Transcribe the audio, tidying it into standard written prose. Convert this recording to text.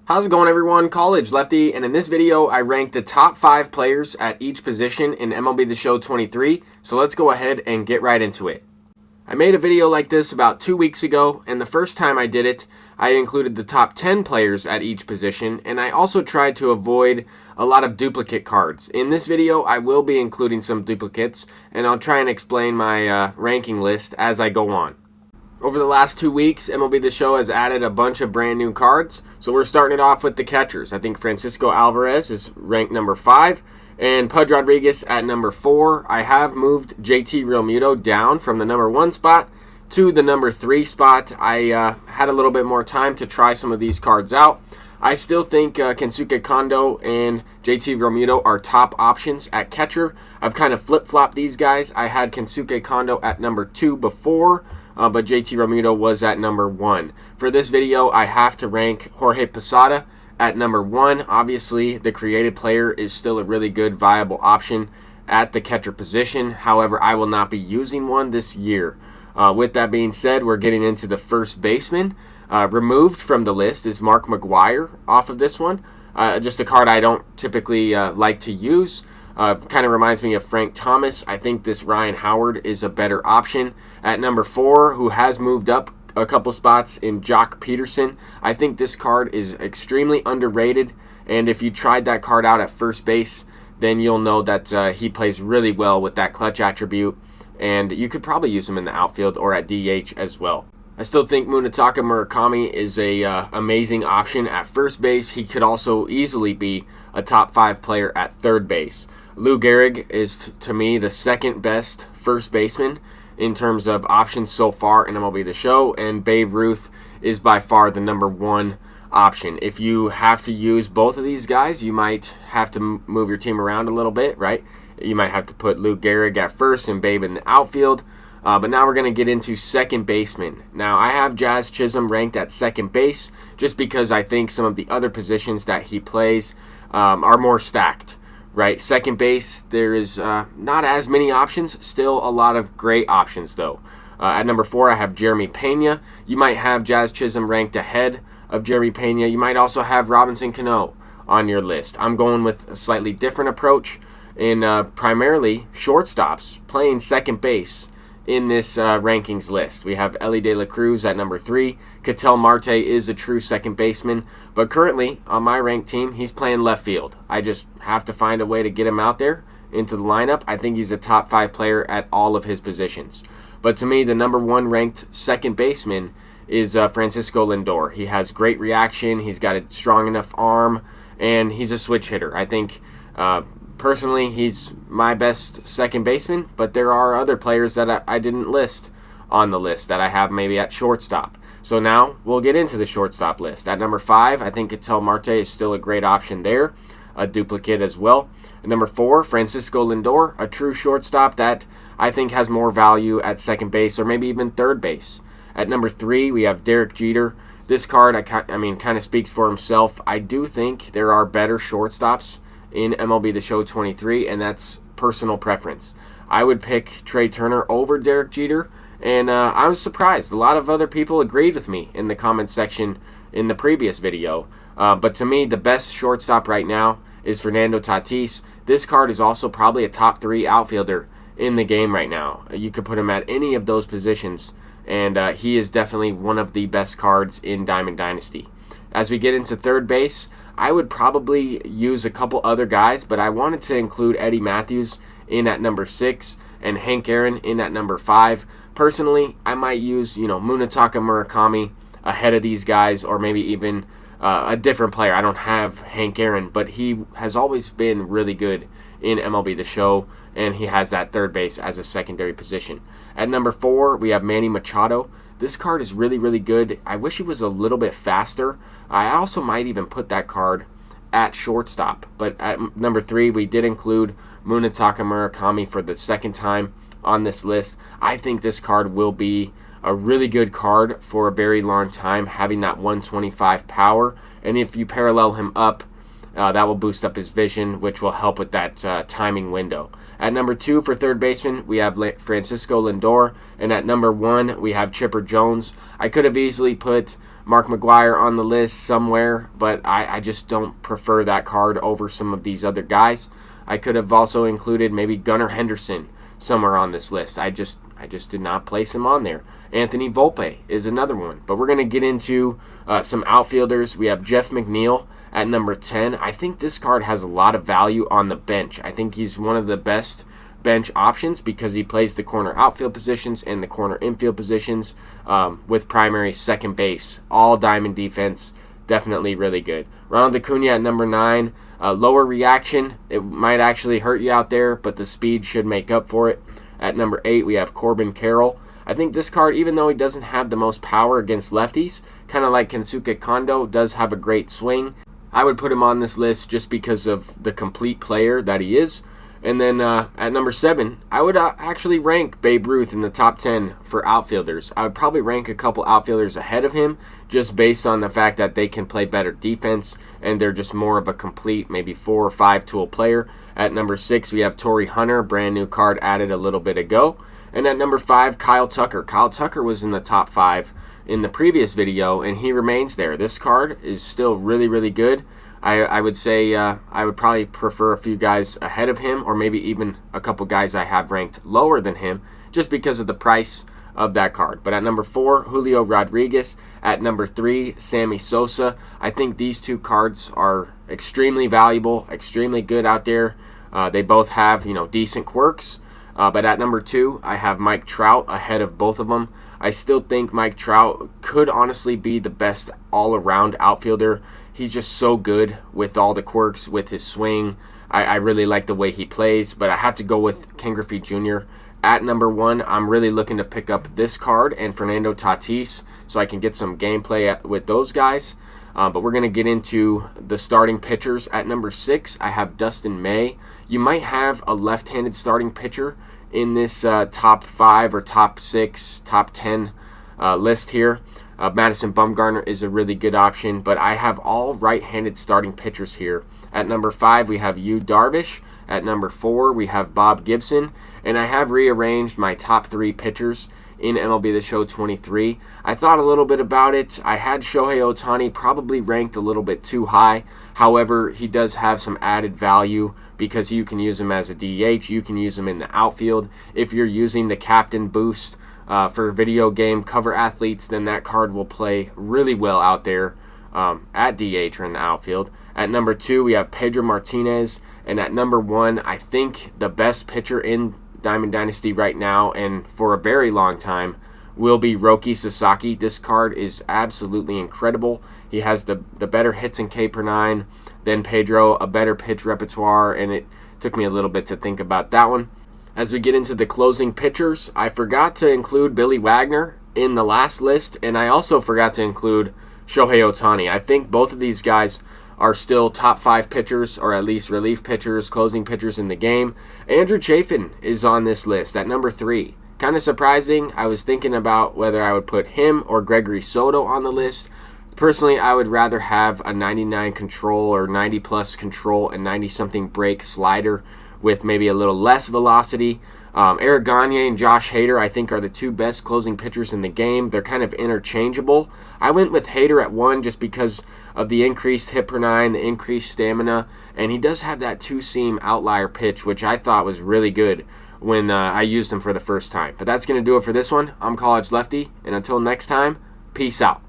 How's it going, everyone? College Lefty, and in this video I ranked the top 5 players at each position in MLB The Show 23, so let's go ahead and get right into it. I made a video like this about 2 weeks ago, and the first time I did it, I included the top 10 players at each position, and I also tried to avoid a lot of duplicate cards. In this video, I will be including some duplicates, and I'll try and explain my ranking list as I go on. Over the last 2 weeks, MLB The Show has added a bunch of brand new cards. So we're starting it off with the catchers. I think Francisco Alvarez is ranked number 5 and Pudge Rodriguez at number 4. I have moved JT Realmuto down from the number 1 spot to the number 3 spot. I had a little bit more time to try some of these cards out. I still think Kensuke Kondo and JT Realmuto are top options at catcher. I've kind of flip-flopped these guys. I had Kensuke Kondo at number 2 before, but JT Realmuto was at number 1. For this video, I have to rank Jorge Posada at number 1. Obviously, the creative player is still a really good, viable option at the catcher position. However, I will not be using one this year. With that being said, we're getting into the first baseman. Removed from the list is Mark McGwire off of this one. Just a card I don't typically like to use. Kind of reminds me of Frank Thomas. I think this Ryan Howard is a better option. At number 4, who has moved up a couple spots, in Jock Peterson. I think this card is extremely underrated, and if you tried that card out at first base, then you'll know that he plays really well with that clutch attribute, and you could probably use him in the outfield or at DH as well. I still think Munetaka Murakami is a amazing option at first base. He could also easily be a top 5 player at third base. Lou Gehrig is, to me, the second best first baseman in terms of options so far in MLB The Show, and Babe Ruth is by far the number 1 option. If you have to use both of these guys, you might have to move your team around a little bit, right? You might have to put Lou Gehrig at first and Babe in the outfield. But now we're going to get into second baseman. Now, I have Jazz Chisholm ranked at second base just because I think some of the other positions that he plays are more stacked. Right, second base, there is not as many options. Still a lot of great options, though. At number 4, I have Jeremy Pena. You might have Jazz Chisholm ranked ahead of Jeremy Pena. You might also have Robinson Cano on your list. I'm going with a slightly different approach in primarily shortstops playing second base in this rankings list. We have Elly De La Cruz at number 3. Ketel Marte is a true second baseman, but currently on my ranked team, he's playing left field. I just have to find a way to get him out there into the lineup. I think he's a top 5 player at all of his positions. But to me, the number 1 ranked second baseman is Francisco Lindor. He has great reaction, he's got a strong enough arm, and he's a switch hitter. I think personally, he's my best second baseman, but there are other players that I didn't list on the list that I have maybe at shortstop. So now we'll get into the shortstop list. At number 5, I think Ketel Marte is still a great option there, a duplicate as well. At number 4, Francisco Lindor, a true shortstop that I think has more value at second base or maybe even third base. At number 3, we have Derek Jeter. This card, I mean, kind of speaks for himself. I do think there are better shortstops in MLB The Show 23, and that's personal preference. I would pick Trey Turner over Derek Jeter, and I was surprised. A lot of other people agreed with me in the comment section in the previous video, but to me, the best shortstop right now is Fernando Tatis. This card is also probably a top 3 outfielder in the game right now. You could put him at any of those positions, and he is definitely one of the best cards in Diamond Dynasty. As we get into third base, I would probably use a couple other guys, but I wanted to include Eddie Matthews in at number 6 and Hank Aaron in at number 5. Personally, I might use, Munetaka Murakami ahead of these guys, or maybe even a different player. I don't have Hank Aaron, but he has always been really good in MLB The Show, and he has that third base as a secondary position. At number 4, we have Manny Machado. This card is really, really good. I wish he was a little bit faster. I also might even put that card at shortstop. But at number 3, we did include Munetaka Murakami for the second time on this list. I think this card will be a really good card for a very long time, having that 125 power. And if you parallel him up, that will boost up his vision, which will help with that timing window. At number 2 for third baseman, we have Francisco Lindor. And at number 1, we have Chipper Jones. I could have easily put Mark McGwire on the list somewhere, but I just don't prefer that card over some of these other guys. I could have also included maybe Gunnar Henderson somewhere on this list. I just did not place him on there. Anthony Volpe is another one. But we're going to get into some outfielders. We have Jeff McNeil at number 10. I think this card has a lot of value on the bench. I think he's one of the best bench options because he plays the corner outfield positions and the corner infield positions with primary second base. All diamond defense, definitely really good. Ronald Acuna at number 9. Lower reaction, it might actually hurt you out there, but the speed should make up for it. At number 8, we have Corbin Carroll. I think this card, even though he doesn't have the most power against lefties, kind of like Kensuke Kondo, does have a great swing. I would put him on this list just because of the complete player that he is. And then at number 7, I would actually rank Babe Ruth in the top 10 for outfielders. I would probably rank a couple outfielders ahead of him just based on the fact that they can play better defense and they're just more of a complete, maybe 4 or 5 tool player. At number 6, we have Torrey Hunter, brand new card added a little bit ago. And at number 5, Kyle Tucker. Kyle Tucker was in the top 5 in the previous video, and he remains there. This card is still really, really good. I would say I would probably prefer a few guys ahead of him, or maybe even a couple guys I have ranked lower than him, just because of the price of that card. But at number 4, Julio Rodriguez. At number 3, Sammy Sosa. I think these two cards are extremely valuable, extremely good out there. They both have, decent quirks. But at number 2, I have Mike Trout ahead of both of them. I still think Mike Trout could honestly be the best all-around outfielder. He's just so good with all the quirks, with his swing. I really like the way he plays, but I have to go with Ken Griffey Jr. At number 1, I'm really looking to pick up this card and Fernando Tatis so I can get some gameplay with those guys. But we're going to get into the starting pitchers. At number 6, I have Dustin May. You might have a left-handed starting pitcher in this top 5 or top 6, top 10 list here. Madison Bumgarner is a really good option, but I have all right-handed starting pitchers here. At number 5, we have Yu Darvish. At number 4, we have Bob Gibson. And I have rearranged my top 3 pitchers in MLB The Show 23. I thought a little bit about it. I had Shohei Ohtani probably ranked a little bit too high. However, he does have some added value because you can use him as a DH. You can use him in the outfield. If you're using the captain boost for video game cover athletes, then that card will play really well out there at DH or in the outfield. At number 2, we have Pedro Martinez. And at number 1, I think the best pitcher in Diamond Dynasty right now and for a very long time will be Roki Sasaki. This card is absolutely incredible. He has the better hits in K per 9 than Pedro, a better pitch repertoire, and it took me a little bit to think about that one. As we get into the closing pitchers, I forgot to include Billy Wagner in the last list, and I also forgot to include Shohei Ohtani. I think both of these guys are still top 5 pitchers, or at least relief pitchers, closing pitchers in the game. Andrew Chafin is on this list at number 3. Kind of surprising. I was thinking about whether I would put him or Gregory Soto on the list. Personally, I would rather have a 99 control or 90 plus control and 90 something break slider with maybe a little less velocity. Eric Gagne and Josh Hader, I think, are the 2 best closing pitchers in the game. They're kind of interchangeable. I went with Hader at 1 just because of the increased hit per 9, the increased stamina, and he does have that 2-seam outlier pitch, which I thought was really good when I used him for the first time. But that's going to do it for this one. I'm College Lefty, and until next time, peace out.